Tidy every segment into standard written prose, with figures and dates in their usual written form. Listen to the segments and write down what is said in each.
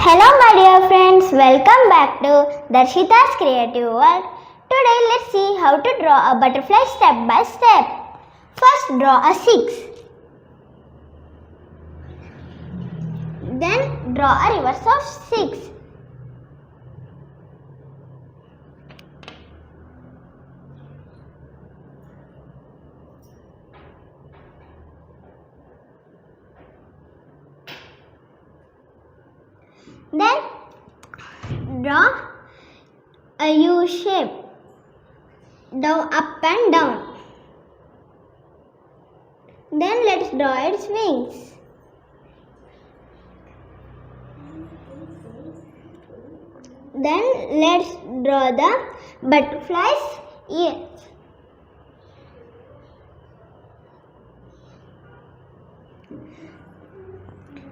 Hello my dear friends, welcome back to Darshita's Creative World. Today let's see how to draw a butterfly step by step. First draw a 6. Then draw a reverse of 6. Then draw a U shape, down, up and down. Then let's draw its wings. Then let's draw the butterfly's ears.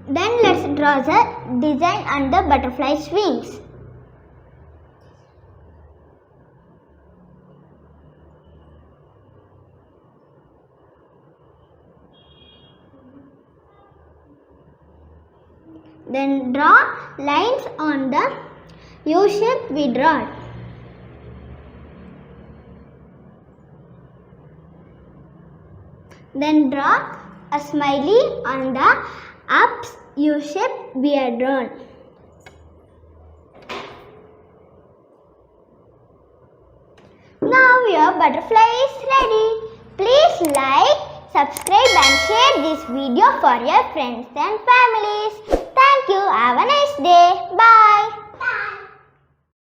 Then let's draw the design on the butterfly's wings. Then draw lines on the U shape we draw. Then draw a smiley on the up U shape we are drawn. Now your butterfly is ready. Please like, subscribe and share this video for your friends and families. Thank you. Have a nice day. Bye.